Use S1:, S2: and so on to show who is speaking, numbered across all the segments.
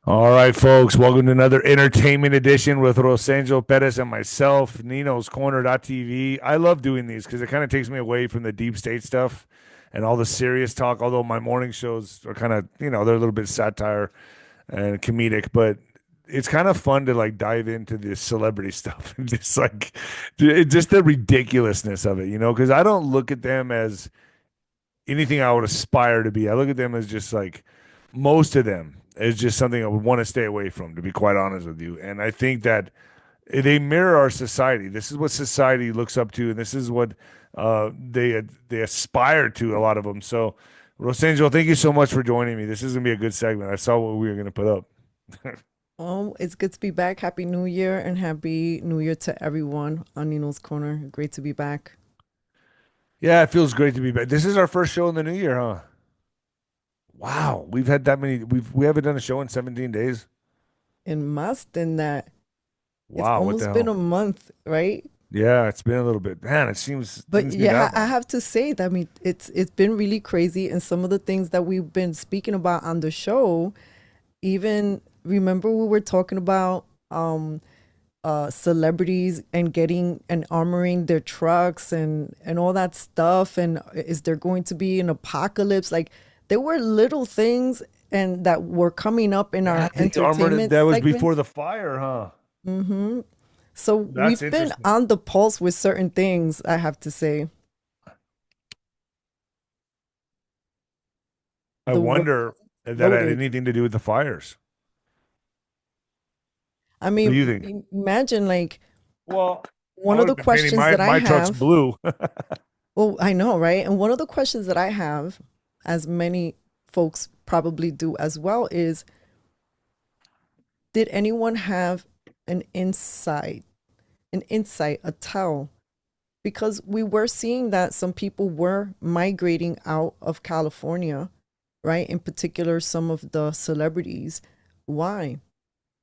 S1: All right, folks, welcome to another entertainment edition with 𝗀𝗃𝗀𝗃 Perez and myself, Nino's Corner.tv. I love doing these because it kind of takes me away from the deep state stuff and all the serious talk, although my morning shows are kind of, they're a little bit satire and comedic, but it's kind of fun to like dive into this celebrity stuff and just like just the ridiculousness of it, because I don't look at them as anything I would aspire to be. I look at them as just like most of them is just something I would want to stay away from, to be quite honest with you. And I think that they mirror our society. This is what society looks up to, and this is what they aspire to. A lot of them. So, RosAngel, thank you so much for joining me. This is gonna be a good segment. I saw what we were gonna put up.
S2: It's good to be back. Happy New Year and Happy New Year to everyone on Nino's Corner. Great to be back.
S1: Yeah, it feels great to be back. This is our first show in the new year, huh? Wow, we've had that many. We haven't done a show in 17 days.
S2: And must in that it's
S1: Wow, what the
S2: almost been
S1: hell?
S2: a month, right?
S1: Yeah, it's been a little bit. Man, it seems
S2: But
S1: didn't seem
S2: yeah,
S1: that
S2: I
S1: long.
S2: have to say that it's been really crazy, and some of the things that we've been speaking about on the show, even remember we were talking about celebrities and getting and armoring their trucks and all that stuff, and is there going to be an apocalypse? Like there were little things and that were coming up in
S1: Yeah,
S2: our
S1: the armored
S2: entertainment
S1: that was before
S2: segments.
S1: the fire, huh?
S2: So
S1: That's
S2: we've been
S1: interesting.
S2: on the pulse with certain things, I have to say.
S1: I
S2: The world
S1: wonder if that had
S2: loaded.
S1: anything to do with the fires.
S2: I
S1: What do you
S2: mean,
S1: think?
S2: imagine like
S1: Well, I
S2: one
S1: would
S2: of
S1: have
S2: the
S1: been painting
S2: questions
S1: my
S2: that I
S1: my truck's
S2: have.
S1: blue.
S2: Well, I know, right? And one of the questions that I have, as many folks probably do as well, is did anyone have an insight, a tell? Because we were seeing that some people were migrating out of California, right? In particular, some of the celebrities. Why?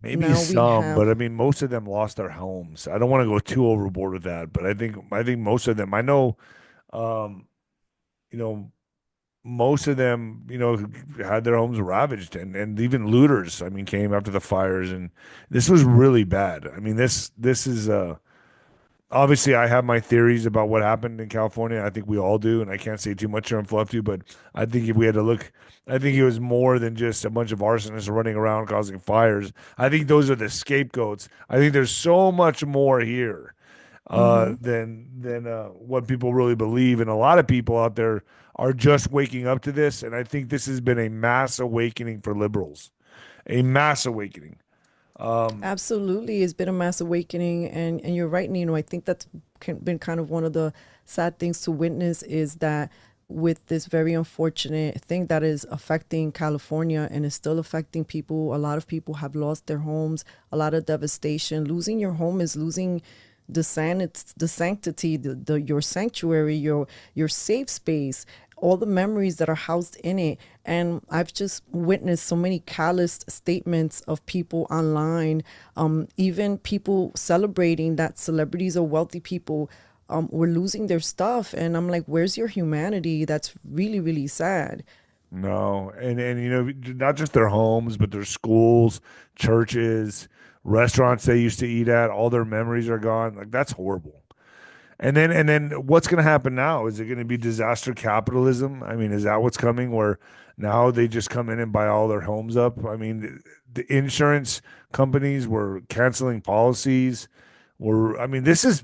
S1: Maybe
S2: Now we
S1: some, but
S2: have.
S1: I mean, most of them lost their homes. I don't want to go too overboard with that, but I think most of them. I know, um, you know, most of them, had their homes ravaged, and even looters. I mean, came after the fires, and this was really bad. I mean, this is obviously, I have my theories about what happened in California. I think we all do, and I can't say too much or fluff you, but I think if we had to look, I think it was more than just a bunch of arsonists running around causing fires. I think those are the scapegoats. I think there's so much more here
S2: Mm-hmm.
S1: than what people really believe, and a lot of people out there are just waking up to this. And I think this has been a mass awakening for liberals, a mass awakening. Um,
S2: Absolutely, it's been a mass awakening, and you're right, Nino. I think that's been kind of one of the sad things to witness is that with this very unfortunate thing that is affecting California and is still affecting people, a lot of people have lost their homes, a lot of devastation. Losing your home is losing the sanctity, the your sanctuary, your safe space, all the memories that are housed in it. And I've just witnessed so many calloused statements of people online, even people celebrating that celebrities or wealthy people were losing their stuff. And I'm like, where's your humanity? That's really, really sad.
S1: no, and not just their homes, but their schools, churches, restaurants they used to eat at. All their memories are gone. Like that's horrible. And then what's going to happen now? Is it going to be disaster capitalism? I mean, is that what's coming where now they just come in and buy all their homes up? I mean, the insurance companies were canceling policies. I mean, this is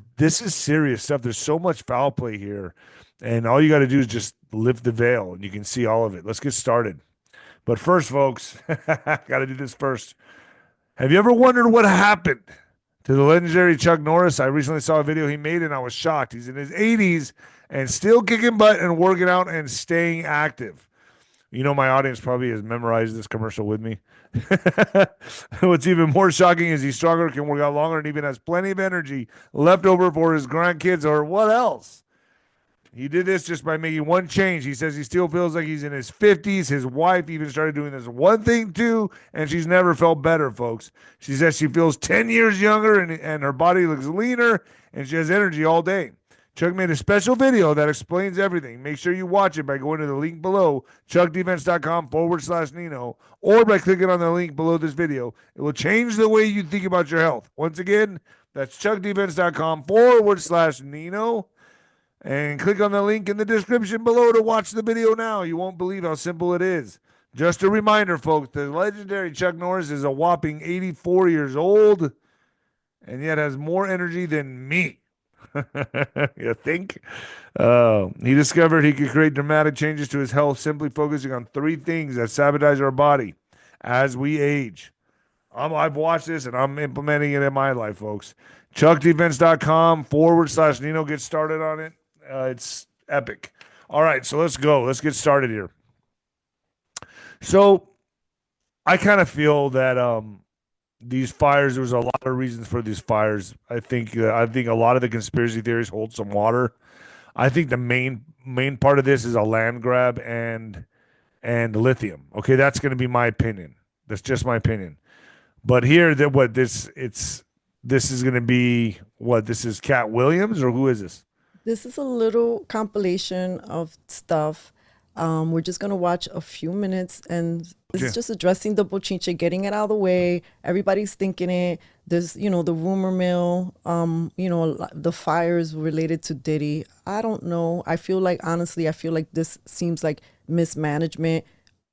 S1: serious stuff. There's so much foul play here. And all you got to do is just lift the veil and you can see all of it. Let's get started. But first, folks, got to do this first. Have you ever wondered what happened to the legendary Chuck Norris? I recently saw a video he made and I was shocked. He's in his 80s and still kicking butt and working out and staying active. My audience probably has memorized this commercial with me. What's even more shocking is he's stronger, can work out longer, and even has plenty of energy left over for his grandkids or what else. He did this just by making one change. He says he still feels like he's in his 50s. His wife even started doing this one thing too, and she's never felt better, folks. She says she feels 10 years younger and her body looks leaner and she has energy all day. Chuck made a special video that explains everything. Make sure you watch it by going to the link below, chuckdefense.com/Nino, or by clicking on the link below this video. It will change the way you think about your health. Once again, that's chuckdefense.com/Nino. And click on the link in the description below to watch the video now. You won't believe how simple it is. Just a reminder, folks, the legendary Chuck Norris is a whopping 84 years old and yet has more energy than me. You think? He discovered he could create dramatic changes to his health simply focusing on 3 things that sabotage our body as we age. I've watched this and I'm implementing it in my life, folks. chuckdefense.com/Nino. Get started on it. It's epic. All right, so let's go. Let's get started here. So I kind of feel that these fires, there was a lot of reasons for these fires. I think a lot of the conspiracy theories hold some water. I think the main part of this is a land grab and lithium. Okay, that's going to be my opinion. That's just my opinion. But here, this is going to be what? This is Cat Williams, or who is this?
S2: This is a little compilation of stuff. We're just going to watch a few minutes, and this is just addressing the 𝗫𝗍𝗫, getting it out of the way. Everybody's thinking it. There's, the rumor mill, the fires related to Diddy. I don't know. Honestly, I feel like this seems like mismanagement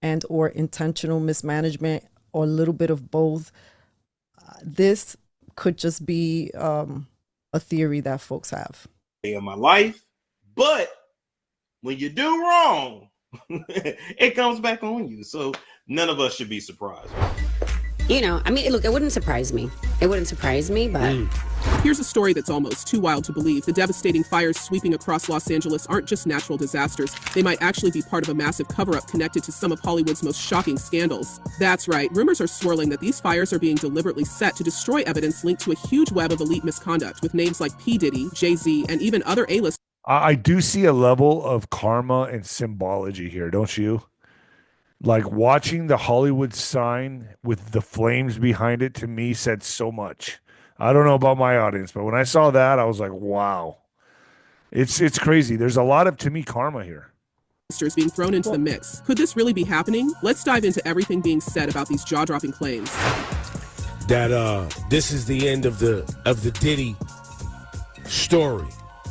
S2: and or intentional mismanagement, or a little bit of both. This could just be a theory that folks have.
S3: Of my life, but when you do wrong, it comes back on you. So none of us should be surprised.
S4: Look, it wouldn't surprise me. It wouldn't surprise me, but...
S5: Here's a story that's almost too wild to believe. The devastating fires sweeping across Los Angeles aren't just natural disasters. They might actually be part of a massive cover-up connected to some of Hollywood's most shocking scandals. That's right, rumors are swirling that these fires are being deliberately set to destroy evidence linked to a huge web of elite misconduct, with names like P Diddy, Jay-Z, and even other A-list.
S1: I do see a level of karma and symbology here, don't you? Like, watching the Hollywood sign with the flames behind it, to me, said so much. I don't know about my audience, but when I saw that, I was like, wow. It's crazy. There's a lot of, to me, karma here.
S5: Being thrown into the mix. Could this really be happening? Let's dive into everything being said about these jaw-dropping claims.
S6: That this is the end of the Diddy story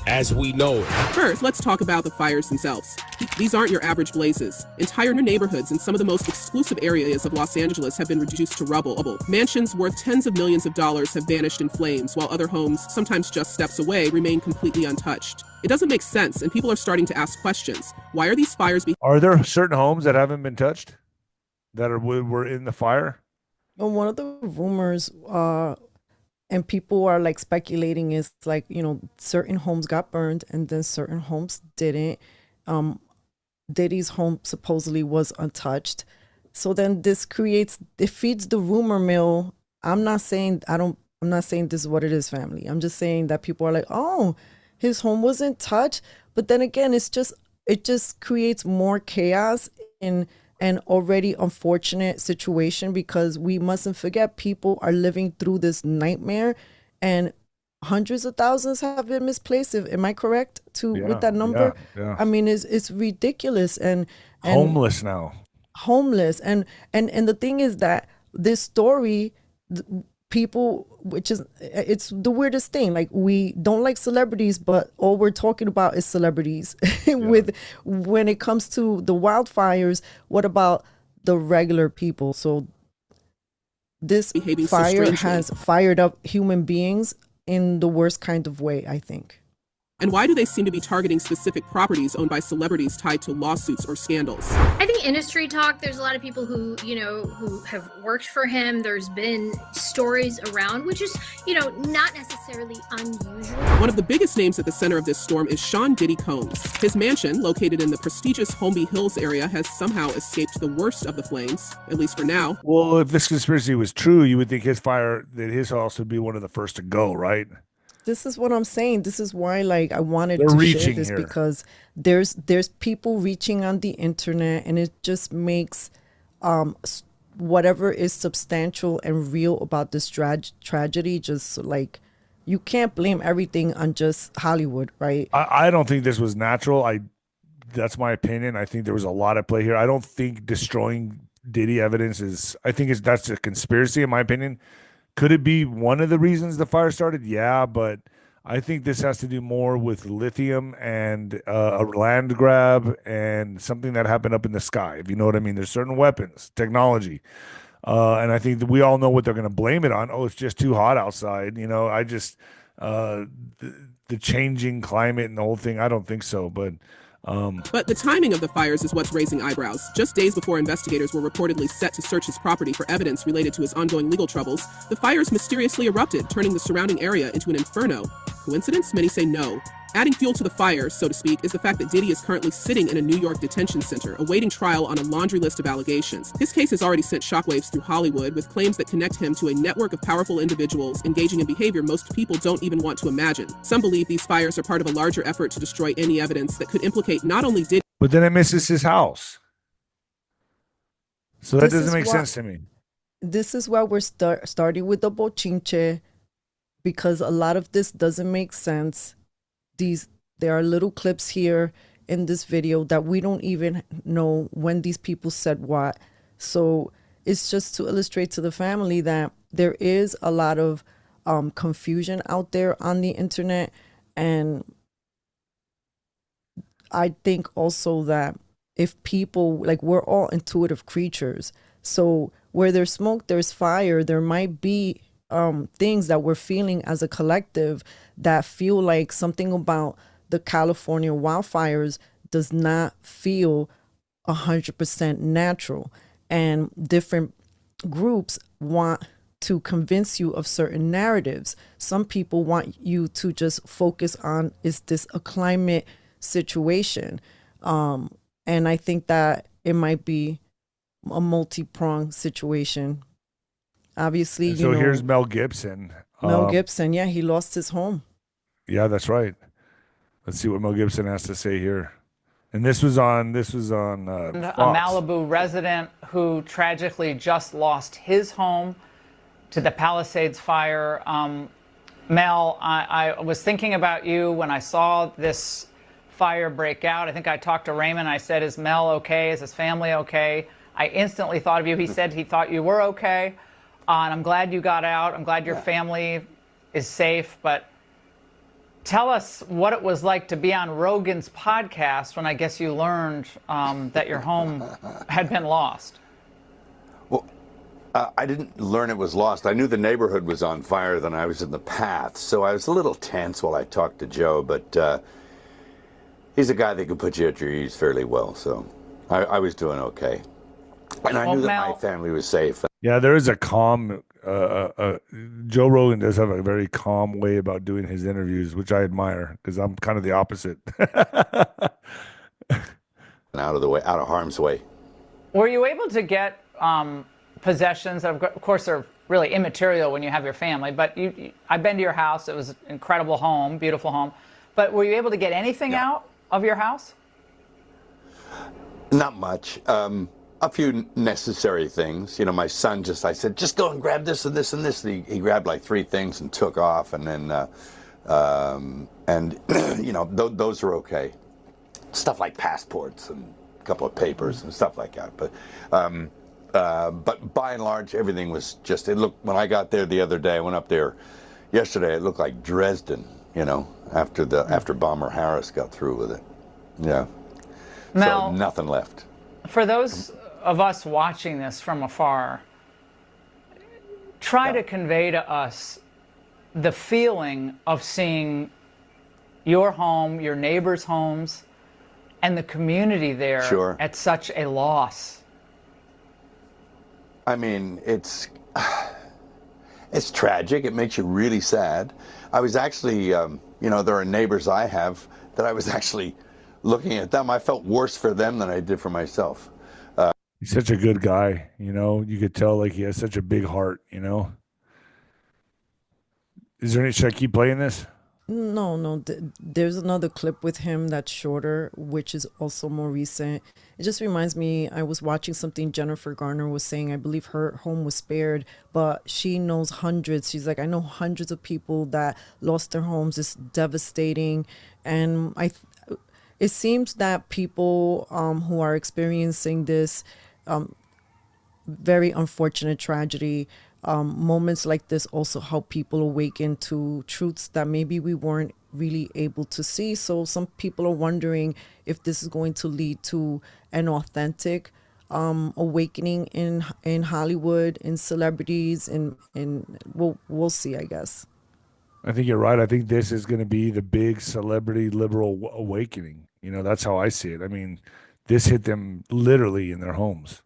S6: as we know it.
S5: First, let's talk about the fires themselves. These aren't your average blazes. Entire new neighborhoods in some of the most exclusive areas of Los Angeles have been reduced to rubble. Mansions worth tens of millions of dollars have vanished in flames, while other homes, sometimes just steps away, remain completely untouched. It doesn't make sense, and people are starting to ask questions. Why are these fires
S1: Are there certain homes that haven't been touched that were in the fire?
S2: Well, one of the rumors, and people are like speculating, is like, certain homes got burned and then certain homes didn't. Diddy's home supposedly was untouched. So then this feeds the rumor mill. I'm not saying this is what it is, family. I'm just saying that people are like, oh, his home wasn't touched. But then again, it just creates more chaos in an already unfortunate situation, because we mustn't forget people are living through this nightmare, and hundreds of thousands have been misplaced. Am I correct with that number?
S1: Yeah.
S2: I mean, it's ridiculous and
S1: homeless now.
S2: Homeless, and the thing is that this story, people, it's the weirdest thing. Like, we don't like celebrities, but all we're talking about is celebrities. When it comes to the wildfires, what about the regular people? So this fire has fired up human beings in the worst kind of way, I think.
S5: And why do they seem to be targeting specific properties owned by celebrities tied to lawsuits or scandals?
S7: I think industry talk, there's a lot of people who have worked for him. There's been stories around, which is, not necessarily unusual.
S5: One of the biggest names at the center of this storm is Diddy Combs. His mansion, located in the prestigious Holmby Hills area, has somehow escaped the worst of the flames, at least for now.
S1: Well, if this conspiracy was true, you would think his house would be one of the first to go, right?
S2: This is what I'm saying. This is why, I wanted to share this here, because there's people reaching on the internet, and it just makes whatever is substantial and real about this tragedy just you can't blame everything on just Hollywood, right?
S1: I don't think this was natural. That's my opinion. I think there was a lot at play here. I don't think destroying Diddy evidence is. I think that's a conspiracy, in my opinion. Could it be one of the reasons the fire started? Yeah, but I think this has to do more with lithium and a land grab and something that happened up in the sky. If you know what I mean, there's certain weapons, technology, and I think that we all know what they're going to blame it on. Oh, it's just too hot outside. You know, the changing climate and the whole thing. I don't think so, but.
S5: But the timing of the fires is what's raising eyebrows. Just days before investigators were reportedly set to search his property for evidence related to his ongoing legal troubles, the fires mysteriously erupted, turning the surrounding area into an inferno. Coincidence? Many say no. Adding fuel to the fire, so to speak, is the fact that Diddy is currently sitting in a New York detention center, awaiting trial on a laundry list of allegations. His case has already sent shockwaves through Hollywood, with claims that connect him to a network of powerful individuals engaging in behavior most people don't even want to imagine. Some believe these fires are part of a larger effort to destroy any evidence that could implicate not only Diddy,
S1: but then it misses his house. So that doesn't make sense to me.
S2: This is why we're starting with the 𝗫𝗃𝗁, because a lot of this doesn't make sense. There are little clips here in this video that we don't even know when these people said what. So it's just to illustrate to the family that there is a lot of confusion out there on the internet. And I think also that if people, like, we're all intuitive creatures. So where there's smoke, there's fire. There might be things that we're feeling as a collective that feel like something about the California wildfires does not feel 100% natural. And different groups want to convince you of certain narratives. Some people want you to just focus on, is this a climate situation? And I think that it might be a multi-pronged situation. Obviously,
S1: so here's Mel Gibson.
S2: Mel Gibson, yeah, he lost his home.
S1: Yeah, that's right. Let's see what Mel Gibson has to say here. And this was on
S8: a Malibu resident who tragically just lost his home to the Palisades fire. Mel, I was thinking about you when I saw this fire break out. I think I talked to Raymond. I said, is Mel okay? Is his family okay? I instantly thought of you. He said he thought you were okay. And I'm glad you got out. I'm glad your family is safe. But tell us what it was like to be on Rogan's podcast when I guess you learned that your home had been lost.
S9: Well, I didn't learn it was lost. I knew the neighborhood was on fire, then I was in the path. So I was a little tense while I talked to Joe, but he's a guy that can put you at your ease fairly well. So I was doing okay. And I knew that my family was safe.
S1: Yeah, there is a calm. Joe Rogan does have a very calm way about doing his interviews, which I admire because I'm kind of the opposite.
S9: Out of the way, out of harm's way.
S8: Were you able to get possessions that, of course, are really immaterial when you have your family? But I've been to your house. It was an incredible home, beautiful home. But were you able to get anything out of your house?
S9: Not much. A few necessary things. You know, my son I said, just go and grab this and this and this. And he grabbed like 3 things and took off. And then, you know, those are okay. Stuff like passports and a couple of papers and stuff like that. But by and large, everything was just, it looked, when I got there the other day, I went up there yesterday, it looked like Dresden, you know, after Bomber Harris got through with it. Yeah.
S8: Mel,
S9: so nothing left.
S8: For those of us watching this from afar, try to convey to us the feeling of seeing your home, your neighbors' homes, and the community there at such a loss.
S9: I mean, it's tragic. It makes you really sad. I was actually, you know, there are neighbors I have that I was actually looking at them. I felt worse for them than I did for myself.
S1: He's such a good guy, you know. You could tell, like, he has such a big heart, you know. Is there any? Should I keep playing this?
S2: No. There's another clip with him that's shorter, which is also more recent. It just reminds me, I was watching something Jennifer Garner was saying. I believe her home was spared, but she knows hundreds. She's like, I know hundreds of people that lost their homes. It's devastating. And it seems that people who are experiencing this very unfortunate tragedy, moments like this also help people awaken to truths that maybe we weren't really able to see. So some people are wondering if this is going to lead to an authentic awakening in Hollywood, in celebrities, and we'll see, I guess.
S1: I think you're right. I think this is going to be the big celebrity liberal awakening. That's how I see it. I mean, this hit them literally in their homes.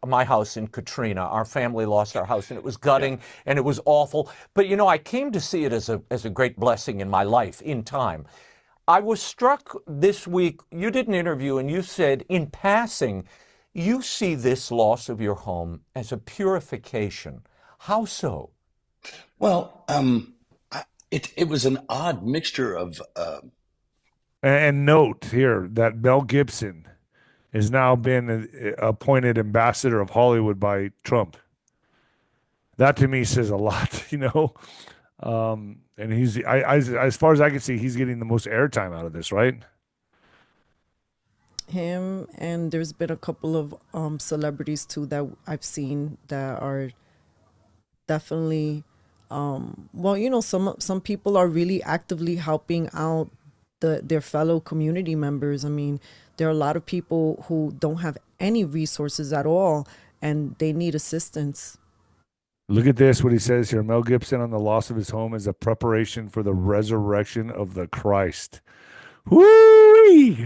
S10: My house in Katrina, our family lost our house, and it was gutting, and it was awful. But I came to see it as a great blessing in my life in time. I was struck this week. You did an interview, and you said, in passing, you see this loss of your home as a purification. How so?
S9: Well, it was an odd mixture of.
S1: And note here that Mel Gibson has now been appointed ambassador of Hollywood by Trump. That to me says a lot, and he's, as far as I can see, he's getting the most airtime out of this, right?
S2: Him, and there's been a couple of celebrities too that I've seen that are definitely, some people are really actively helping out their fellow community members. I mean, there are a lot of people who don't have any resources at all, and they need assistance.
S1: Look at this, what he says here. Mel Gibson on the loss of his home is a preparation for the resurrection of the Christ. Woo!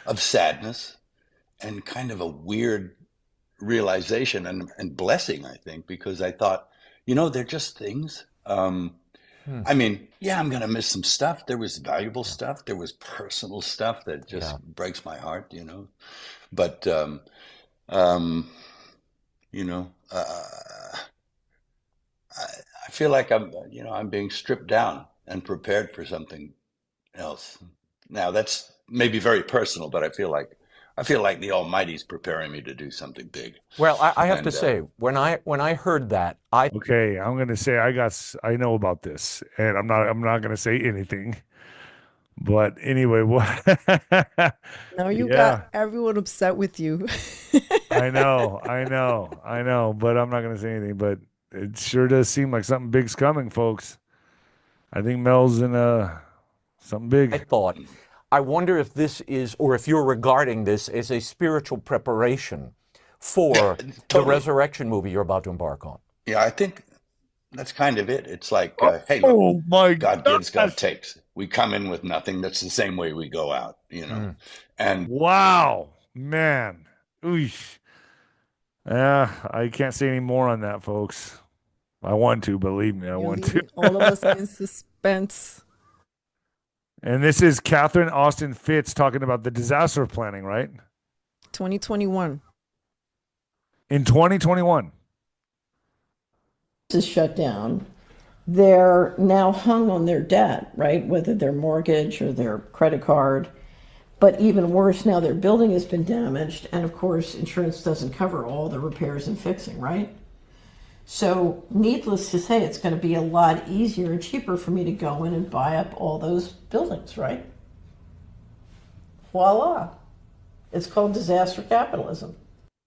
S9: Of sadness and kind of a weird realization and blessing, I think, because I thought, they're just things. I mean, I'm going to miss some stuff. There was valuable stuff. There was personal stuff that just breaks my heart, But, I feel like I'm being stripped down and prepared for something else. Now, that's maybe very personal, but I feel like the Almighty's preparing me to do something big.
S10: Well, I have to say, when I heard that,
S1: okay, I'm gonna say I know about this, and I'm not gonna say anything. But anyway, what?
S2: Now you got everyone upset with you.
S1: I know, but I'm not gonna say anything. But it sure does seem like something big's coming, folks. I think Mel's in something big.
S10: I wonder if this is, or if you're regarding this as a spiritual preparation for the resurrection movie you're about to embark on.
S9: Yeah, I think that's kind of it. It's like, hey, look,
S1: my
S9: God gives, God takes. We come in with nothing. That's the same way we go out, And
S1: wow, man. Oosh. I can't say any more on that, folks. I want to, believe me, I want to.
S2: All of us in suspense.
S1: And this is Catherine Austin Fitts talking about the disaster planning, right?
S2: 2021.
S1: In 2021.
S11: Is shut down. They're now hung on their debt, right? Whether their mortgage or their credit card. But even worse, now their building has been damaged. And of course, insurance doesn't cover all the repairs and fixing, right? So needless to say, it's going to be a lot easier and cheaper for me to go in and buy up all those buildings, right? Voila. It's called disaster capitalism.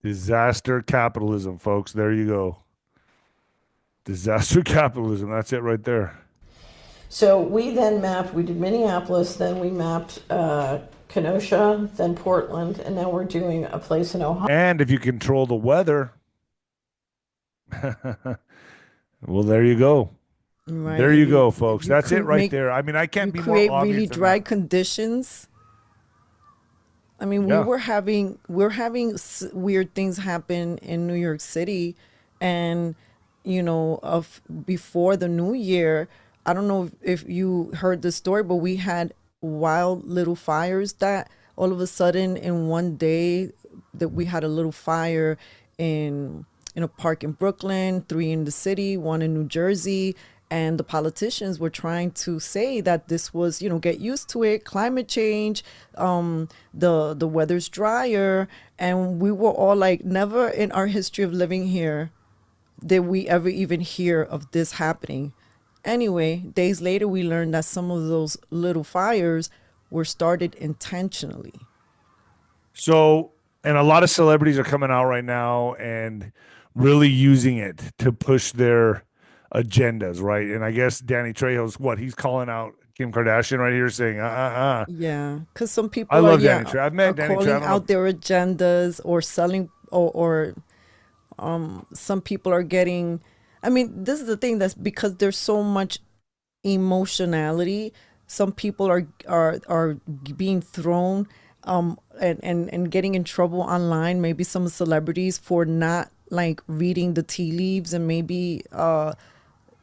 S1: Disaster capitalism, folks. There you go. Disaster capitalism. That's it right there.
S11: So we then mapped, we did Minneapolis, then we mapped Kenosha, then Portland, and now we're doing a place in Ohio.
S1: And if you control the weather, well, there you go.
S2: Right.
S1: There you go, folks. That's it right there. I mean, I can't be more obvious.
S2: Create really dry conditions. I mean, we're having weird things happen in New York City, and before the new year, I don't know if you heard the story, but we had wild little fires that all of a sudden in one day that we had a little fire in a park in Brooklyn, 3 in the city, 1 in New Jersey. And the politicians were trying to say that this was, get used to it, climate change, the weather's drier. And we were all like, never in our history of living here did we ever even hear of this happening. Anyway, days later, we learned that some of those little fires were started intentionally.
S1: So, and a lot of celebrities are coming out right now and really using it to push their agendas, right? And I guess Danny Trejo's he's calling out Kim Kardashian right here, saying,
S2: Yeah, because some people
S1: I love Danny Trejo. I've met Danny
S2: calling
S1: Trejo.
S2: out their agendas or selling, or some people are getting. I mean, this is the thing, that's because there's so much emotionality. Some people are being thrown and getting in trouble online. Maybe some celebrities for not like reading the tea leaves, and maybe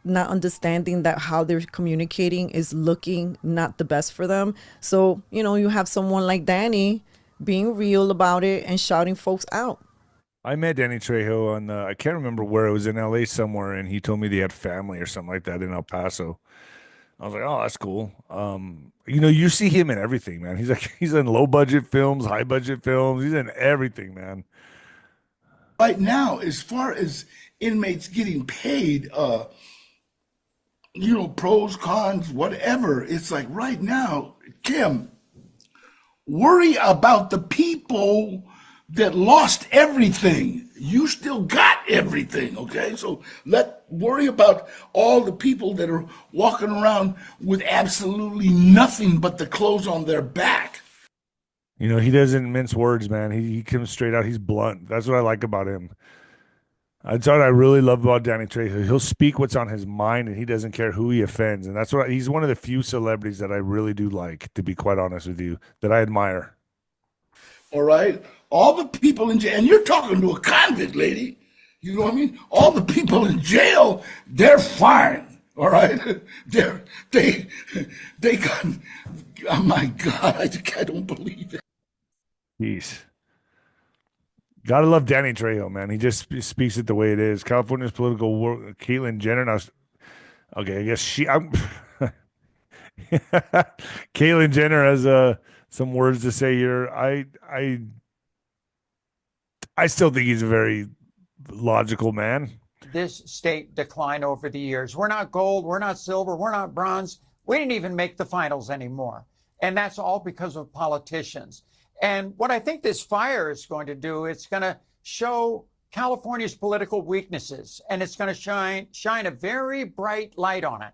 S2: not understanding that how they're communicating is looking not the best for them. So, you have someone like Danny being real about it and shouting folks out.
S1: I met Danny Trejo on I can't remember where, it was in LA somewhere, and he told me they had family or something like that in El Paso. I was like, oh, that's cool. You see him in everything, man. He's in low budget films, high budget films. He's in everything, man.
S12: Right now, as far as inmates getting paid, pros, cons, whatever, it's like right now, Kim, worry about the people that lost everything. You still got everything, okay? So worry about all the people that are walking around with absolutely nothing but the clothes on their back.
S1: He doesn't mince words, man. He comes straight out. He's blunt. That's what I like about him. That's what I really love about Danny Trejo. He'll speak what's on his mind, and he doesn't care who he offends. And that's what he's one of the few celebrities that I really do like, to be quite honest with you, that I admire.
S12: All right? All the people in jail, and you're talking to a convict, lady. You know what I mean? All the people in jail, they're fine. All right? They got, oh my God, I don't believe it.
S1: Peace. Gotta love Danny Trejo, man. He just speaks it the way it is. California's political war. Caitlyn Jenner. Now, okay, I guess Caitlyn Jenner has some words to say here. I still think he's a very logical man.
S13: This state decline over the years. We're not gold. We're not silver. We're not bronze. We didn't even make the finals anymore. And that's all because of politicians. And what I think this fire is going to do, it's going to show California's political weaknesses, and it's going to shine a very bright light on it.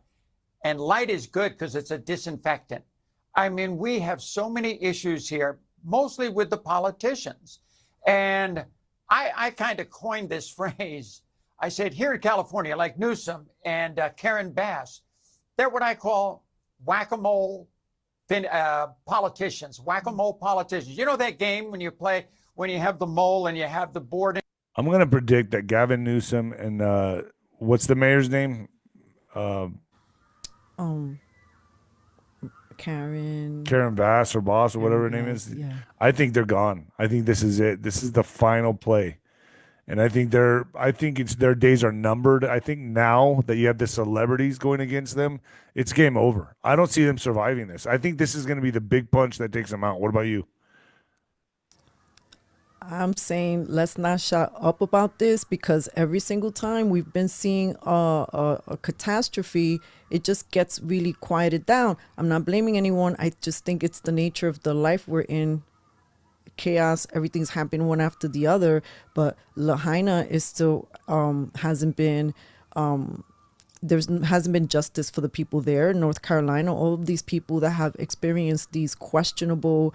S13: And light is good because it's a disinfectant. I mean, we have so many issues here, mostly with the politicians. And I kind of coined this phrase. I said, here in California, like Newsom and Karen Bass, they're what I call whack-a-mole politicians, whack-a-mole politicians. You know that game when you have the mole and you have the board?
S1: I'm going to predict that Gavin Newsom and what's the mayor's name? Karen Bass or Boss or whatever her name is.
S2: Yeah.
S1: I think they're gone. I think this is it. This is the final play. And I think their days are numbered. I think now that you have the celebrities going against them, it's game over. I don't see them surviving this. I think this is going to be the big punch that takes them out. What about you?
S2: I'm saying let's not shut up about this, because every single time we've been seeing a catastrophe, it just gets really quieted down. I'm not blaming anyone. I just think it's the nature of the life we're in. Chaos, everything's happening one after the other, but Lahaina is still hasn't been justice for the people there. North Carolina, all of these people that have experienced these questionable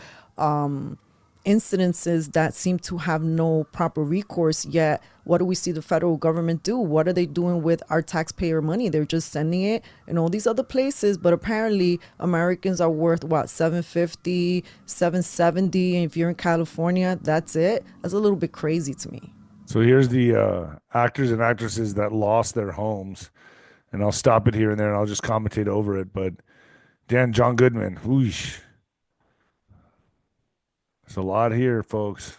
S2: incidences that seem to have no proper recourse, yet what do we see the federal government do? What are they doing with our taxpayer money? They're just sending it in all these other places, but apparently Americans are worth what, $750, $770, and if you're in California, that's it. That's a little bit crazy to me.
S1: So here's the actors and actresses that lost their homes, and I'll stop it here and there and I'll just commentate over it. But John Goodman, whoosh. There's a lot here, folks.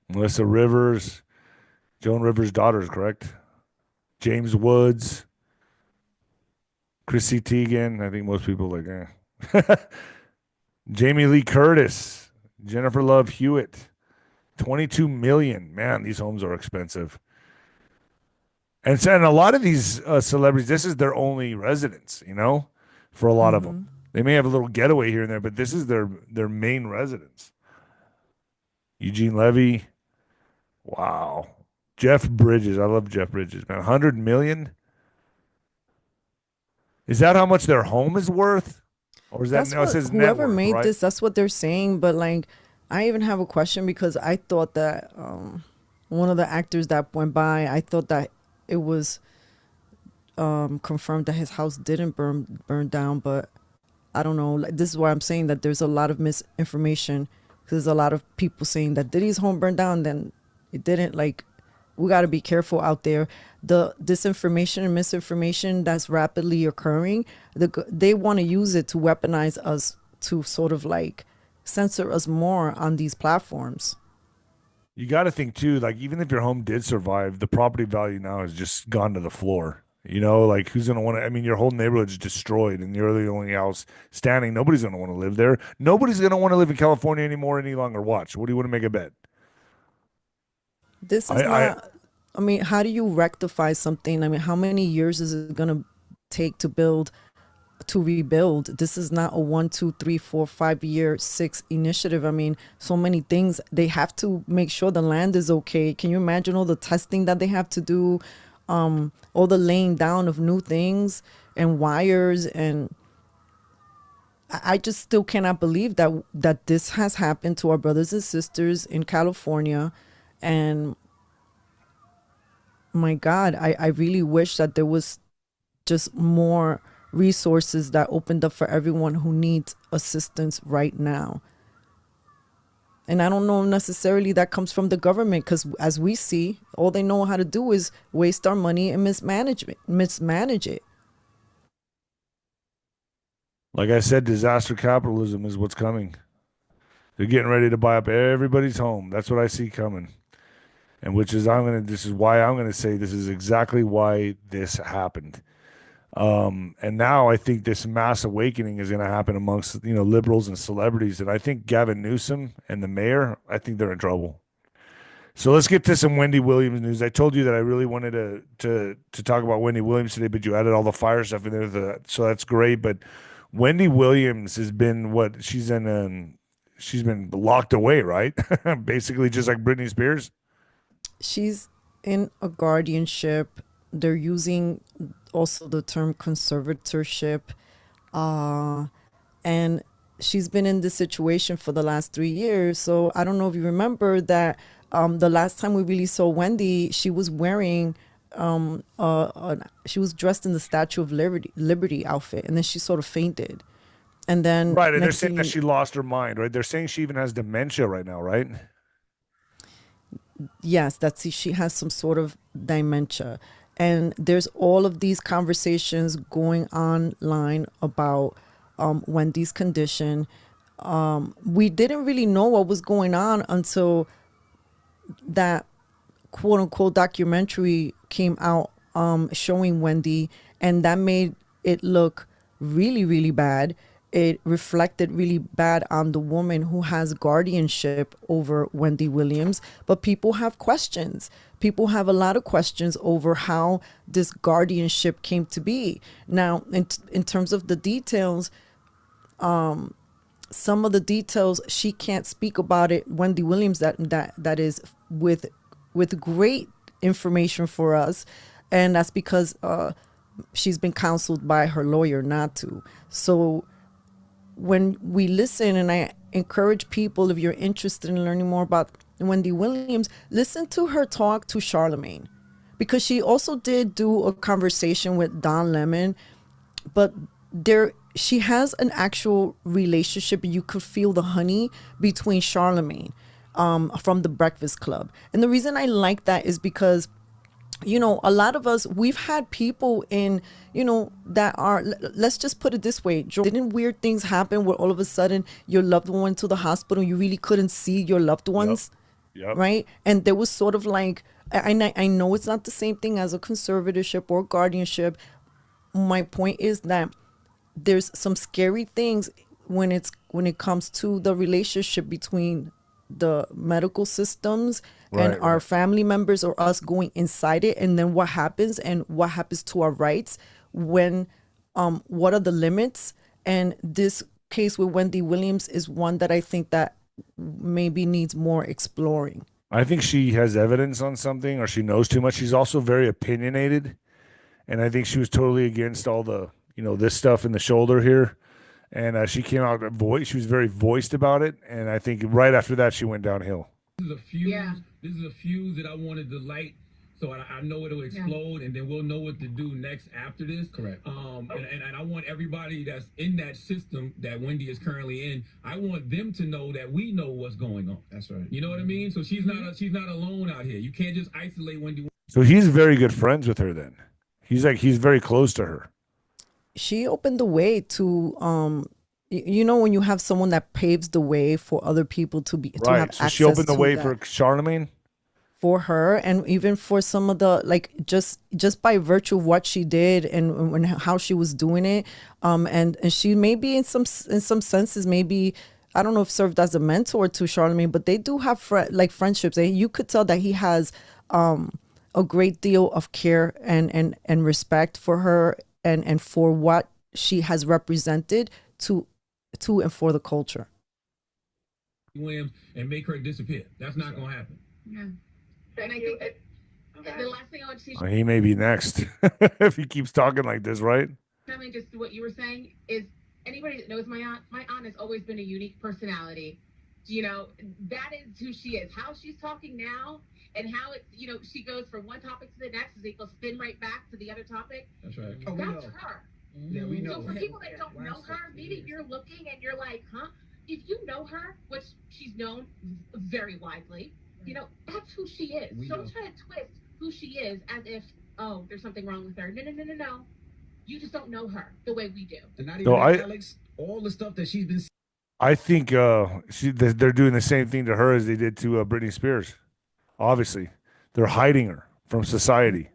S1: Melissa Rivers, Joan Rivers' daughters, correct? James Woods, Chrissy Teigen. I think most people like, Jamie Lee Curtis, Jennifer Love Hewitt, 22 million. Man, these homes are expensive. And so, and a lot of these celebrities, this is their only residence, you know, for a lot of them. They may have a little getaway here and there, but this is their main residence. Eugene Levy. Wow. Jeff Bridges. I love Jeff Bridges, man. 100 million? Is that how much their home is worth? Or is that, no, it says net
S2: whoever
S1: worth,
S2: made
S1: right?
S2: this, that's what they're saying. But like, I even have a question because I thought that one of the actors that went by, I thought that it was confirmed that his house didn't burn down, but I don't know. Like, this is why I'm saying that there's a lot of misinformation. There's a lot of people saying that Diddy's home burned down, then it didn't. Like, we got to be careful out there. The disinformation and misinformation that's rapidly occurring, they want to use it to weaponize us, to sort of like censor us more on these platforms.
S1: You got to think too, like even if your home did survive, the property value now has just gone to the floor. You know, like who's going to want to, I mean, your whole neighborhood's destroyed and you're the only house standing. Nobody's going to want to live there. Nobody's going to want to live in California anymore any longer. Watch. What do you want to make a bet?
S2: This is I mean, how do you rectify something? I mean, how many years is it going to take to rebuild? This is not a 1, 2, 3, 4, 5 year, 6 initiative. I mean, so many things. They have to make sure the land is okay. Can you imagine all the testing that they have to do? All the laying down of new things and wires, and I just still cannot believe that this has happened to our brothers and sisters in California. And my God, I really wish that there was just more resources that opened up for everyone who needs assistance right now. And I don't know necessarily that comes from the government, because as we see, all they know how to do is waste our money and mismanage it.
S1: Like I said, disaster capitalism is what's coming. They're getting ready to buy up everybody's home. That's what I see coming. And this is why I'm going to say this is exactly why this happened. And now I think this mass awakening is going to happen amongst, liberals and celebrities. And I think Gavin Newsom and the mayor, I think they're in trouble. So let's get to some Wendy Williams news. I told you that I really wanted to talk about Wendy Williams today, but you added all the fire stuff in there. So that's great. But Wendy Williams has been she's been locked away, right? Basically just like Britney Spears.
S2: She's in a guardianship. They're using also the term conservatorship. And she's been in this situation for the last 3 years. So I don't know if you remember that the last time we really saw Wendy, she was wearing, she was dressed in the Statue of Liberty outfit. And then she sort of fainted. And then.
S1: Right. And they're saying that she lost her mind, right? They're saying she even has dementia right now, right?
S2: Yes, she has some sort of dementia. And there's all of these conversations going online about Wendy's condition. We didn't really know what was going on until that quote unquote documentary came out showing Wendy, and that made it look really, really bad. It reflected really bad on the woman who has guardianship over Wendy Williams. But people have questions. People have a lot of questions over how this guardianship came to be. Now, in terms of the details, some of the details, she can't speak about it. Wendy Williams, that is with great information for us. And that's because she's been counseled by her lawyer not to. So when we listen, and I encourage people, if you're interested in learning more about Wendy Williams, listen to her talk to Charlemagne, because she also did do a conversation with Don Lemon, but she has an actual relationship. You could feel the honey between Charlemagne from the Breakfast Club. And the reason I like that is because a lot of us, we've had people in, that are, let's just put it this way. Didn't weird things happen where all of a sudden your loved one to the hospital, you really couldn't see your loved ones?
S1: Yep.
S2: Right? And there was sort of like I know it's not the same thing as a conservatorship or guardianship. My point is that there's some scary things when it comes to the relationship between the medical systems and our family members or us going inside it, and then what happens to our rights when what are the limits. And this case with Wendy Williams is one that I think that maybe needs more exploring.
S1: I think she has evidence on something, or she knows too much. She's also very opinionated, and I think she was totally against all the, this stuff in the shoulder here. And she came out she was very voiced about it, and I think right after that she went downhill.
S14: This is a fuse. This is a fuse that I wanted to light, so I know it'll explode, and then we'll know what to do next after this. Correct. And I want everybody that's in that system that Wendy is currently in, I want them to know that we know what's going on. That's right. You know what I mean? So she's not alone out here. You can't just isolate Wendy.
S1: So he's very good friends with her then. He's very close to her.
S2: She opened the way to when you have someone that paves the way for other people to have access. So
S1: she opened the way for Charlemagne,
S2: for her, and even for some of the just by virtue of what she did and how she was doing it, and she maybe in some senses, maybe I don't know if served as a mentor to Charlemagne, but they do have friendships. You could tell that he has a great deal of care and respect for her. And for what she has represented to and for the culture.
S14: Williams and make her disappear. That's not going to happen.
S15: Yeah. And I think the last thing I want to see.
S1: He may be next if he keeps talking like this, right?
S15: I mean, just what you were saying is anybody that knows my aunt has always been a unique personality. That is who she is. How she's talking now and how it's, she goes from one topic to the next, is equal spin right back to the other topic.
S14: That's right.
S15: That's her.
S14: Yeah, we know.
S15: So for people that don't know her, maybe you're looking and you're like, huh? If you know her, which she's known very widely, that's who she is. Don't try to twist who she is as if, oh, there's something wrong with her. No. You just don't know her the way we do.
S14: Not even Alex, all the stuff that she's been.
S1: I think they're doing the same thing to her as they did to Britney Spears. Obviously, they're hiding her from society.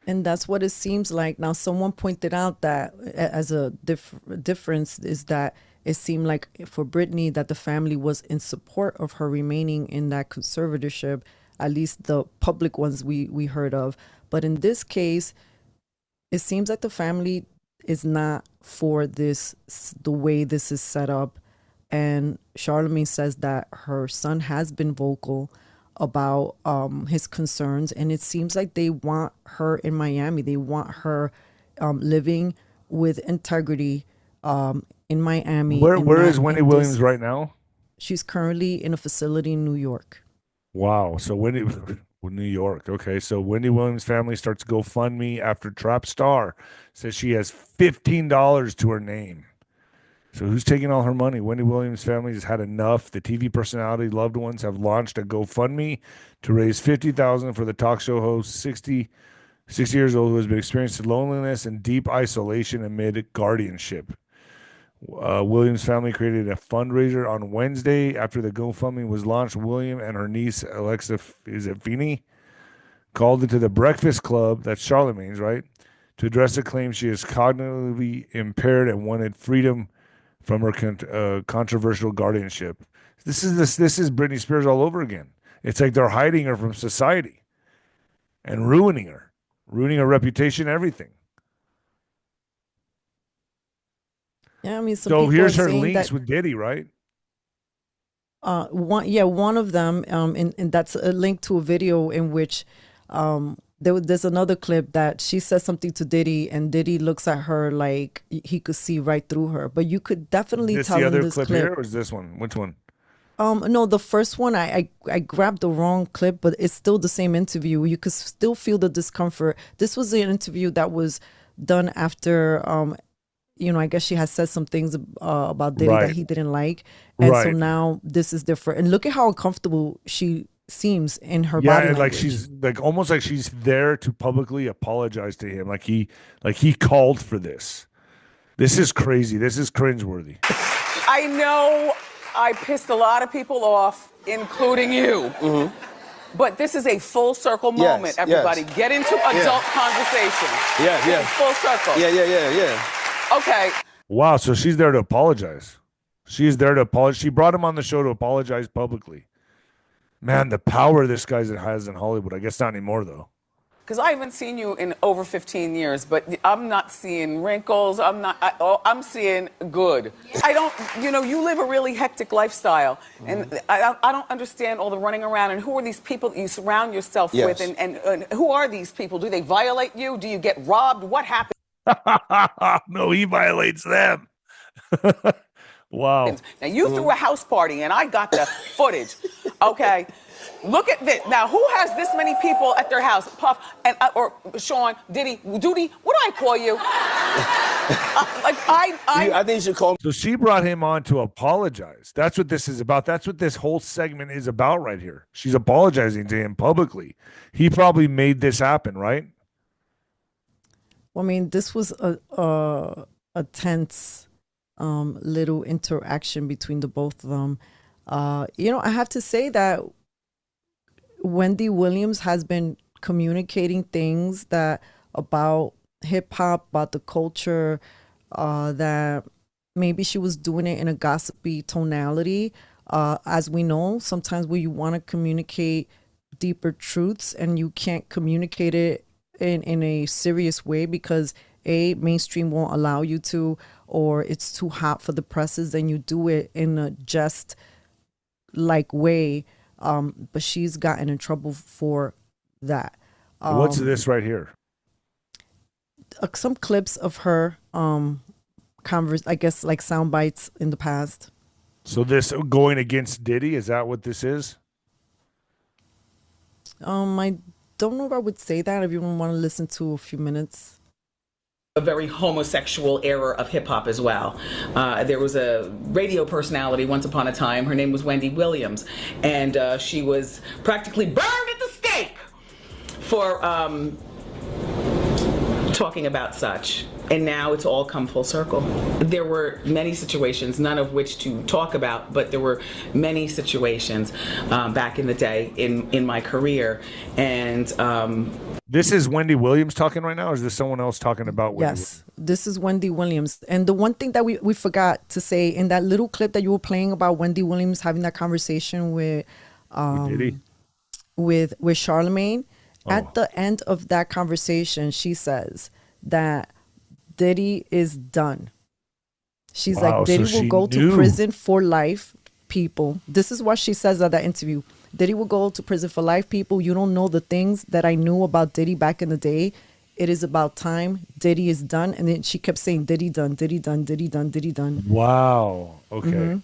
S2: And that's what it seems like. Now, someone pointed out that as a difference is that it seemed like for Britney that the family was in support of her remaining in that conservatorship, at least the public ones we heard of. But in this case, it seems like the family is not for this, the way this is set up. And Charlemagne says that her son has been vocal about his concerns, and it seems like they want her in Miami. They want her living with integrity in Miami.
S1: Where is Wendy Williams right now?
S2: She's currently in a facility in New York.
S1: Wow. So New York. Okay. So Wendy Williams' family starts GoFundMe after Trap Star says she has $15 to her name. So who's taking all her money? Wendy Williams' family has had enough. The TV personality loved ones have launched a GoFundMe to raise $50,000 for the talk show host, 60 years old, who has been experiencing loneliness and deep isolation amid guardianship. Williams' family created a fundraiser on Wednesday after the GoFundMe was launched. William and her niece, 𝗬𝗏𝗏, called into the Breakfast Club, that's Charlemagne's, right, to address the claim she is cognitively impaired and wanted freedom from her controversial guardianship. This is Britney Spears all over again. It's like they're hiding her from society and ruining her reputation, everything.
S2: Yeah, I mean,
S1: so here's her links with Diddy, right?
S2: One of them, and that's a link to a video in which there's another clip that she says something to Diddy, and Diddy looks at her like he could see right through her. But you could definitely tell in this clip.
S1: Here, or is this one? Which one?
S2: No, the first one, I grabbed the wrong clip, but it's still the same interview. You could still feel the discomfort. This was an interview that was done after, I guess she has said some things about Diddy that he didn't like. And so now this is different. And look at how uncomfortable she seems in her body
S1: and
S2: language.
S1: like she's like almost like she's there to publicly apologize to him. Like he called for this. This is crazy. This is cringeworthy.
S16: I know I pissed a lot of people off, including you. But this is a full circle moment, everybody.
S17: yes.
S16: Get into adult conversation.
S17: Yeah,
S16: This is full circle.
S17: Yeah.
S16: Okay.
S1: Wow, so she's there to apologize. She's there to apologize. She brought him on the show to apologize publicly. Man, the power this guy has in Hollywood. I guess not anymore, though.
S16: Because I haven't seen you in over 15 years, but I'm not seeing wrinkles. I'm seeing good. I don't, you live a really hectic lifestyle. And I don't understand all the running around. And who are these people that you surround yourself with? And who are these people? Do they violate you? Do you get robbed? What happens?
S1: No, he violates them. Wow.
S16: Now, you threw a house party, and I got the footage. Okay. Look at this. Now, who has this many people at their house? Puff and or Sean, Diddy, Doody. What do I call you?
S17: I think you should call.
S1: So she brought him on to apologize. That's what this is about. That's what this whole segment is about right here. She's apologizing to him publicly. He probably made this happen, right?
S2: Well, I mean, this was a tense little interaction between the both of them. I have to say that Wendy Williams has been communicating things about hip hop, about the culture, that maybe she was doing it in a gossipy tonality. As we know, sometimes when you want to communicate deeper truths and you can't communicate it in a serious way because mainstream won't allow you to, or it's too hot for the presses, then you do it in a just like way. But she's gotten in trouble for that.
S1: What's this right here?
S2: Some clips of her I guess like sound bites in the past.
S1: So this going against Diddy, is that what this is?
S2: I don't know if I would say that. If you want to listen to a few minutes.
S16: A very homosexual era of hip hop as well. There was a radio personality once upon a time. Her name was Wendy Williams, and she was practically burned at the stake for talking about such. And now it's all come full circle. There were many situations, none of which to talk about, but there were many situations back in the day in my career. And
S1: this is Wendy Williams talking right now, or is this someone else talking about Wendy?
S2: Yes, this is Wendy Williams. And the one thing that we forgot to say in that little clip that you were playing about Wendy Williams having that conversation with
S1: Diddy?
S2: with Charlemagne, at the end of that conversation, she says that Diddy is done. She's like, Diddy will go to prison for life, people. This is what she says at that interview. Diddy will go to prison for life, people. You don't know the things that I knew about Diddy back in the day. It is about time. Diddy is done. And then she kept saying, Diddy done, Diddy done, Diddy done, Diddy done.
S1: Wow. Okay.
S2: Mm-hmm.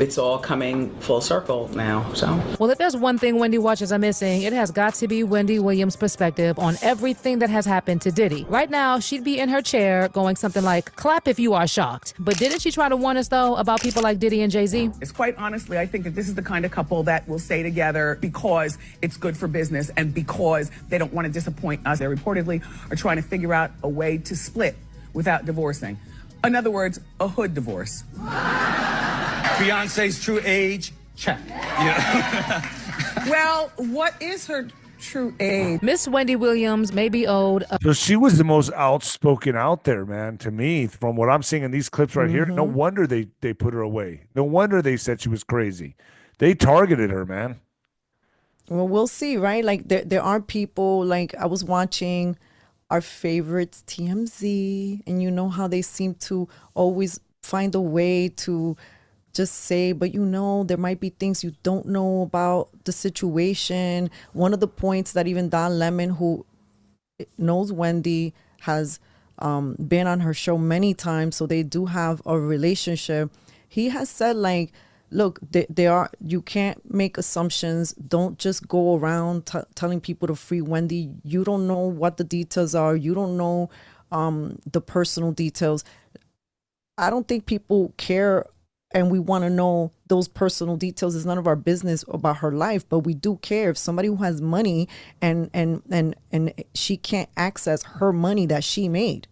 S16: It's all coming full circle now. So,
S18: well, if there's one thing Wendy watchers are missing, it has got to be Wendy Williams' perspective on everything that has happened to Diddy. Right now, she'd be in her chair going something like, clap if you are shocked. But didn't she try to warn us, though, about people like Diddy and Jay-Z?
S19: It's quite honestly, I think that this is the kind of couple that will stay together because it's good for business and because they don't want to disappoint us. They reportedly are trying to figure out a way to split without divorcing. In other words, a hood divorce.
S20: Beyonce's true age, check. Yeah.
S19: Well, what is her true age?
S18: Miss Wendy Williams may be old.
S1: So she was the most outspoken out there, man, to me, from what I'm seeing in these clips right here. No wonder they put her away. No wonder they said she was crazy. They targeted her, man.
S2: Well, we'll see, right? Like there are people, like I was watching our favorites, TMZ, and you know how they seem to always find a way to just say, but there might be things you don't know about the situation. One of the points that even Don Lemon, who knows Wendy, has been on her show many times, so they do have a relationship. He has said, like, look, you can't make assumptions. Don't just go around telling people to free Wendy. You don't know what the details are. You don't know the personal details. I don't think people care, and we want to know those personal details. It's none of our business about her life, but we do care if somebody who has money and she can't access her money that she made.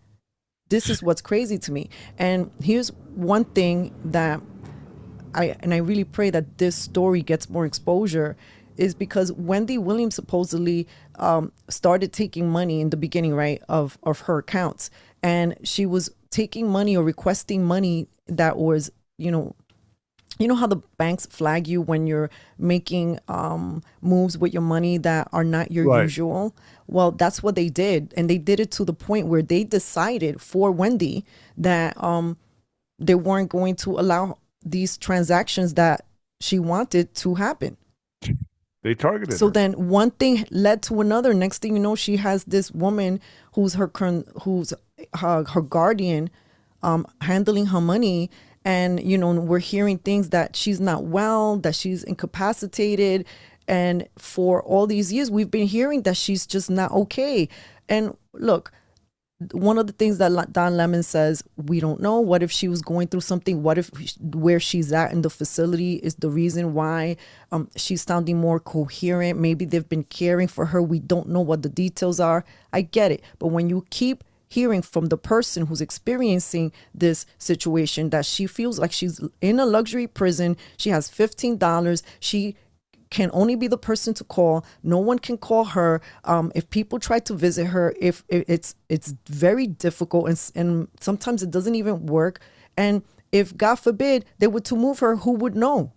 S2: This is what's crazy to me. And here's one thing that I really pray that this story gets more exposure. is because Wendy Williams supposedly started taking money in the beginning, right, of her accounts. And she was taking money or requesting money that was, you know how the banks flag you when you're making moves with your money that are not your usual? Well, that's what they did. And they did it to the point where they decided for Wendy that they weren't going to allow these transactions that she wanted to happen.
S1: They targeted
S2: So
S1: her.
S2: then one thing led to another. Next thing you know, she has this woman who's her guardian, handling her money. And, you know, we're hearing things that she's not well, that she's incapacitated. And for all these years, we've been hearing that she's just not okay. And look, one of the things that Don Lemon says, we don't know. What if she was going through something? What if where she's at in the facility is the reason why she's sounding more coherent? Maybe they've been caring for her. We don't know what the details are. I get it. But when you keep hearing from the person who's experiencing this situation that she feels like she's in a luxury prison, she has $15, she can only be the person to call. No one can call her. If people try to visit her, if it's very difficult, and sometimes it doesn't even work. And if God forbid they were to move her, who would know?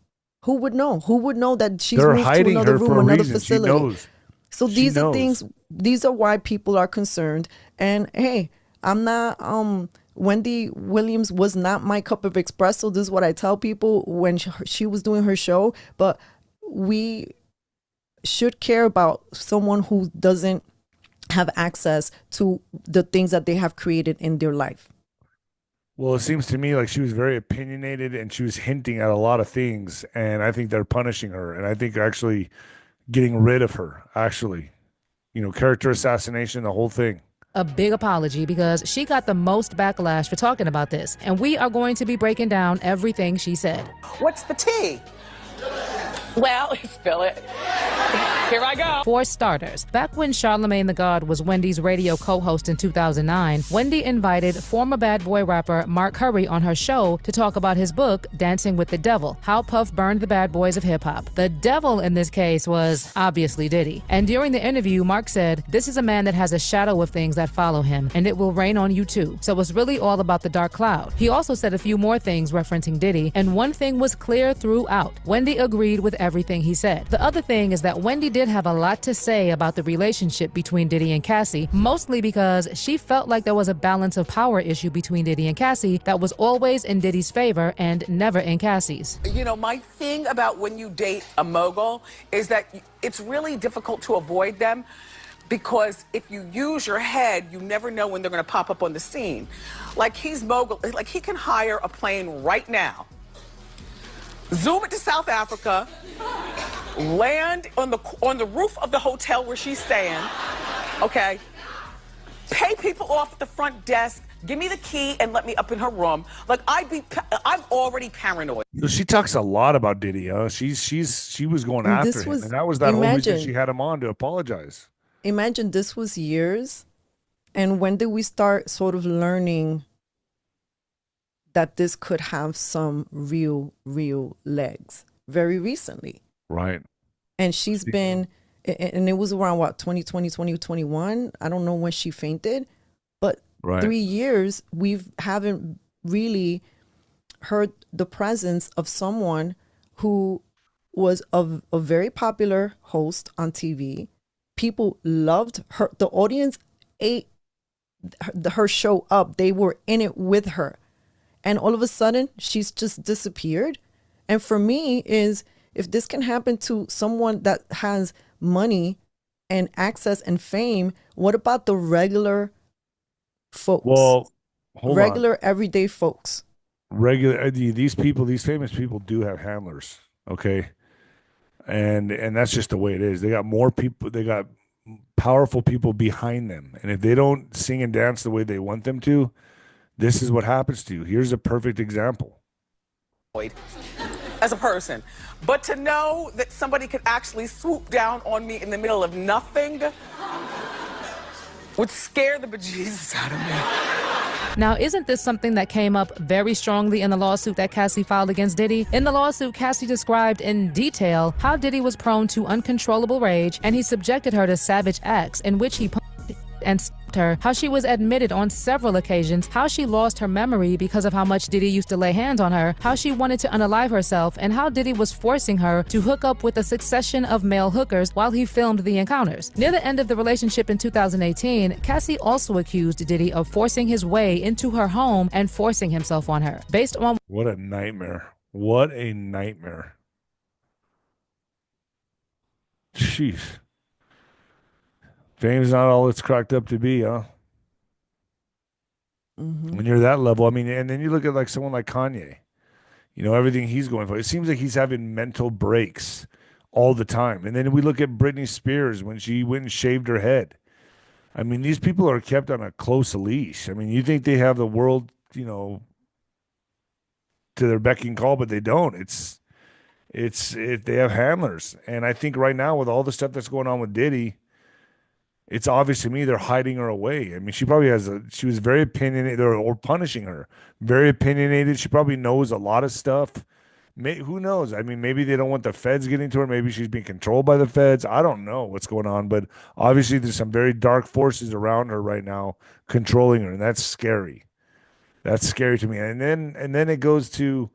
S2: Who would know? Who would know that she's
S1: They're
S2: moved to
S1: hiding
S2: another
S1: her
S2: room,
S1: for a
S2: another
S1: reason.
S2: facility?
S1: She knows.
S2: So
S1: She
S2: these are
S1: knows.
S2: things. These are why people are concerned. And hey, I'm not. Wendy Williams was not my cup of espresso. This is what I tell people when she was doing her show. But we should care about someone who doesn't have access to the things that they have created in their life.
S1: Well, it seems to me like she was very opinionated and she was hinting at a lot of things. And I think they're punishing her. And I think actually getting rid of her, actually, you know, character assassination, the whole thing.
S18: A big apology because she got the most backlash for talking about this. And we are going to be breaking down everything she said.
S16: What's the tea? Well, spill it. Here I go.
S18: For starters, back when 𝗷𝗵𝗶𝗶𝗶 𝗀𝗂𝗏 was Wendy's radio co-host in 2009, Wendy invited former bad boy rapper Mark Curry on her show to talk about his book, Dancing with the Devil, How Puff Burned the Bad Boys of Hip Hop. The devil in this case was obviously Diddy. And during the interview, Mark said, "This is a man that has a shadow of things that follow him, and it will rain on you too. So it's really all about the dark cloud." He also said a few more things referencing Diddy, and one thing was clear throughout. Wendy agreed with everything he said. The other thing is that Wendy did have a lot to say about the relationship between Diddy and 𝗀𝗄𝗃, mostly because she felt like there was a balance of power issue between Diddy and 𝗀𝗃 that was always in Diddy's favor and never in 𝗀𝗃's.
S16: You know, my thing about when you date a mogul is that it's really difficult to avoid them because if you use your head, you never know when they're going to pop up on the scene. Like he's mogul, like he can hire a plane right now, zoom it to South Africa, land on the roof of the hotel where she's staying, okay? Pay people off at the front desk, give me the key and let me up in her room. Like I'm already paranoid.
S1: So she talks a lot about Diddy. She was going after him, and that was that whole reason she had him on to apologize.
S2: Imagine this was years, and when did we start sort of learning that this could have some real legs? Very recently.
S1: Right.
S2: And she's been, and it was around what, 2020, 2021? I don't know when she fainted, but 3 years, haven't really heard the presence of someone who was a very popular host on TV. People loved her. The audience ate her show up. They were in it with her. And all of a sudden, she's just disappeared. And for me is, if this can happen to someone that has money and access and fame, what about the regular folks?
S1: Well,
S2: regular everyday folks.
S1: These people, these famous people do have handlers, okay? And that's just the way it is. They got more people, they got powerful people behind them. And if they don't sing and dance the way they want them to, this is what happens to you. Here's a perfect example.
S16: As a person, but to know that somebody could actually swoop down on me in the middle of nothing would scare the bejesus out of me.
S18: Now, isn't this something that came up very strongly in the lawsuit that 𝗀𝗃𝗃 filed against Diddy? In the lawsuit, 𝗀𝗃𝗃 described in detail how Diddy was prone to uncontrollable rage, and he subjected her to savage acts in which he punched and stabbed her, how she was admitted on several occasions, how she lost her memory because of how much Diddy used to lay hands on her, how she wanted to unalive herself, and how Diddy was forcing her to hook up with a succession of male hookers while he filmed the encounters. Near the end of the relationship in 2018, 𝗀𝗃𝗃 also accused Diddy of forcing his way into her home and forcing himself on her. Based on
S1: What a nightmare. What a nightmare. Jeez. Fame's not all it's cracked up to be, huh? When you're that level, I mean, and then you look at like someone like Kanye, you know, everything he's going for. It seems like he's having mental breaks all the time. And then we look at Britney Spears when she went and shaved her head. I mean, these people are kept on a close leash. I mean, you think they have the world, you know, to their beck and call, but they don't. They have handlers. And I think right now with all the stuff that's going on with Diddy, it's obvious to me they're hiding her away. I mean, she probably she was very opinionated, or punishing her. Very opinionated. She probably knows a lot of stuff. Who knows? I mean, maybe they don't want the feds getting to her. Maybe she's being controlled by the feds. I don't know what's going on, but obviously there's some very dark forces around her right now controlling her, and that's scary. That's scary to me. And then it goes to,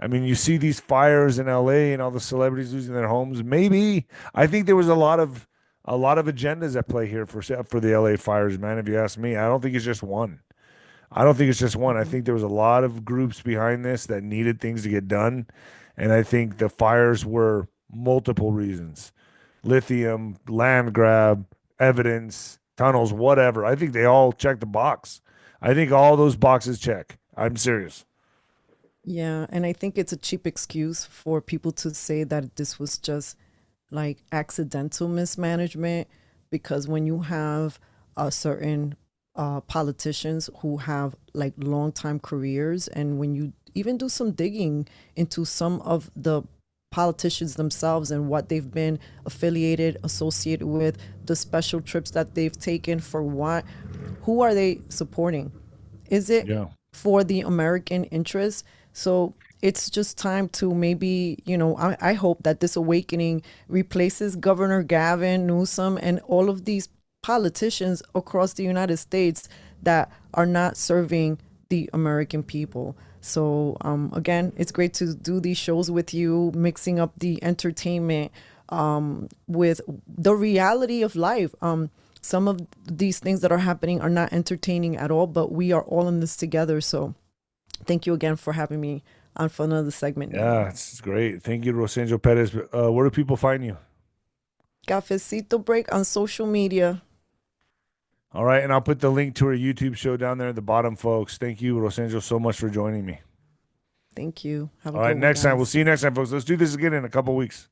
S1: I mean, you see these fires in LA and all the celebrities losing their homes. Maybe, I think there was a lot of agendas at play here for the LA fires, man, if you ask me. I don't think it's just one. I think there was a lot of groups behind this that needed things to get done. And I think the fires were multiple reasons. Lithium, land grab, evidence, tunnels, whatever. I think they all check the box. I think all those boxes check. I'm serious.
S2: Yeah, and I think it's a cheap excuse for people to say that this was just like accidental mismanagement, because when you have certain politicians who have like long time careers, and when you even do some digging into some of the politicians themselves and what they've been associated with, the special trips that they've taken for what, who are they supporting? Is it for the American interest? So it's just time to maybe, you know, I hope that this awakening replaces Governor Gavin Newsom and all of these politicians across the United States that are not serving the American people. So again, it's great to do these shows with you, mixing up the entertainment with the reality of life. Some of these things that are happening are not entertaining at all, but we are all in this together. So thank you again for having me on for another segment.
S1: Yeah, it's great. Thank you, RosAngel Perez. Where do people find you?
S2: Cafecito Break on social media.
S1: All right, and I'll put the link to her YouTube show down there at the bottom, folks. Thank you, RosAngel, so much for joining me.
S2: Thank you.
S1: All right, next time. We'll see you next time, folks. Let's do this again in a couple weeks.